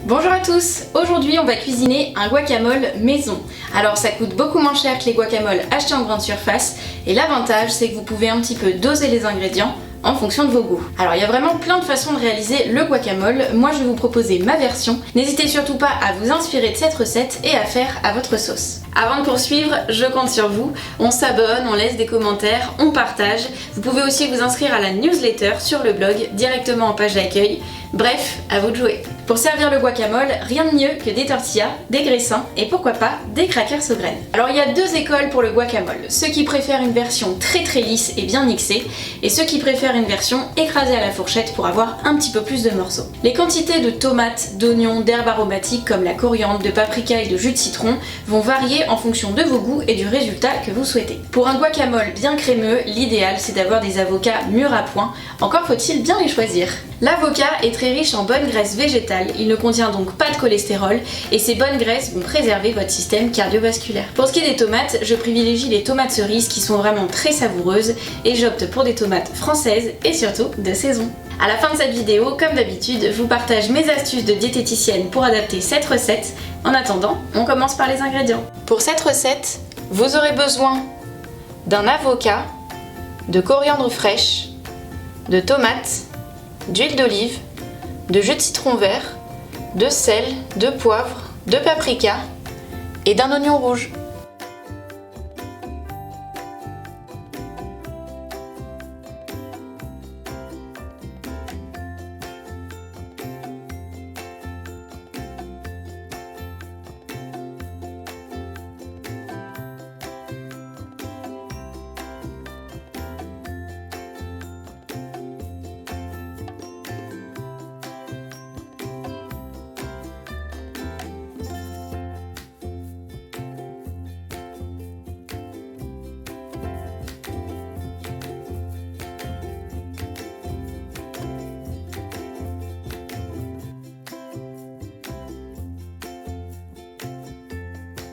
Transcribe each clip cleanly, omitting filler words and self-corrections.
Bonjour à tous, aujourd'hui on va cuisiner un guacamole maison. Alors ça coûte beaucoup moins cher que les guacamoles achetés en grande surface et l'avantage c'est que vous pouvez un petit peu doser les ingrédients en fonction de vos goûts. Alors il y a vraiment plein de façons de réaliser le guacamole, moi je vais vous proposer ma version. N'hésitez surtout pas à vous inspirer de cette recette et à faire à votre sauce. Avant de poursuivre, je compte sur vous, on s'abonne, on laisse des commentaires, on partage. Vous pouvez aussi vous inscrire à la newsletter sur le blog, directement en page d'accueil. Bref, à vous de jouer. Pour servir le guacamole, rien de mieux que des tortillas, des graissins et pourquoi pas des crackers aux graines. Alors il y a deux écoles pour le guacamole, ceux qui préfèrent une version très lisse et bien mixée et ceux qui préfèrent une version écrasée à la fourchette pour avoir un petit peu plus de morceaux. Les quantités de tomates, d'oignons, d'herbes aromatiques comme la coriandre, de paprika et de jus de citron vont varier en fonction de vos goûts et du résultat que vous souhaitez. Pour un guacamole bien crémeux, l'idéal c'est d'avoir des avocats mûrs à point, encore faut-il bien les choisir. L'avocat est très riche en bonnes graisses végétales, il ne contient donc pas de cholestérol et ces bonnes graisses vont préserver votre système cardiovasculaire. Pour ce qui est des tomates, je privilégie les tomates cerises qui sont vraiment très savoureuses et j'opte pour des tomates françaises et surtout de saison. À la fin de cette vidéo, comme d'habitude, je vous partage mes astuces de diététicienne pour adapter cette recette. En attendant, on commence par les ingrédients. Pour cette recette, vous aurez besoin d'un avocat, de coriandre fraîche, de tomates, d'huile d'olive, de jus de citron vert, de sel, de poivre, de paprika et d'un oignon rouge.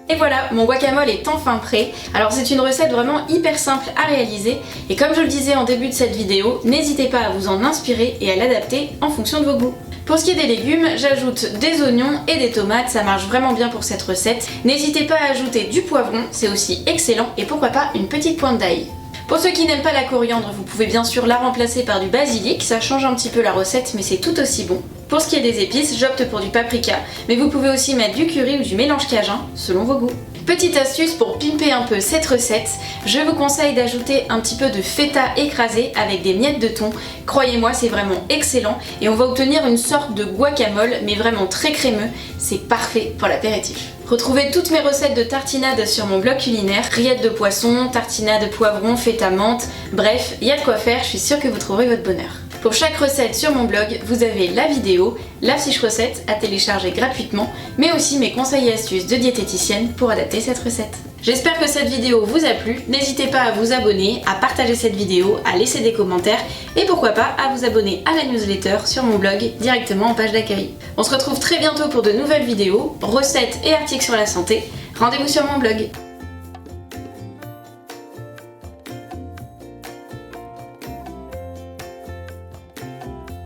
Et voilà, mon guacamole est enfin prêt. Alors c'est une recette vraiment hyper simple à réaliser et comme je le disais en début de cette vidéo, n'hésitez pas à vous en inspirer et à l'adapter en fonction de vos goûts. Pour ce qui est des légumes, j'ajoute des oignons et des tomates, ça marche vraiment bien pour cette recette. N'hésitez pas à ajouter du poivron, c'est aussi excellent et pourquoi pas une petite pointe d'ail. Pour ceux qui n'aiment pas la coriandre, vous pouvez bien sûr la remplacer par du basilic, ça change un petit peu la recette mais c'est tout aussi bon. Pour ce qui est des épices, j'opte pour du paprika, mais vous pouvez aussi mettre du curry ou du mélange cajun, selon vos goûts. Petite astuce pour pimper un peu cette recette, je vous conseille d'ajouter un petit peu de feta écrasé avec des miettes de thon. Croyez-moi, c'est vraiment excellent et on va obtenir une sorte de guacamole, mais vraiment très crémeux, c'est parfait pour l'apéritif. Retrouvez toutes mes recettes de tartinade sur mon blog culinaire, rillettes de poisson, tartinade poivron, feta menthe, bref, il y a de quoi faire, je suis sûre que vous trouverez votre bonheur. Pour chaque recette sur mon blog, vous avez la vidéo, la fiche recette à télécharger gratuitement, mais aussi mes conseils et astuces de diététicienne pour adapter cette recette. J'espère que cette vidéo vous a plu, n'hésitez pas à vous abonner, à partager cette vidéo, à laisser des commentaires et pourquoi pas à vous abonner à la newsletter sur mon blog directement en page d'accueil. On se retrouve très bientôt pour de nouvelles vidéos, recettes et articles sur la santé. Rendez-vous sur mon blog.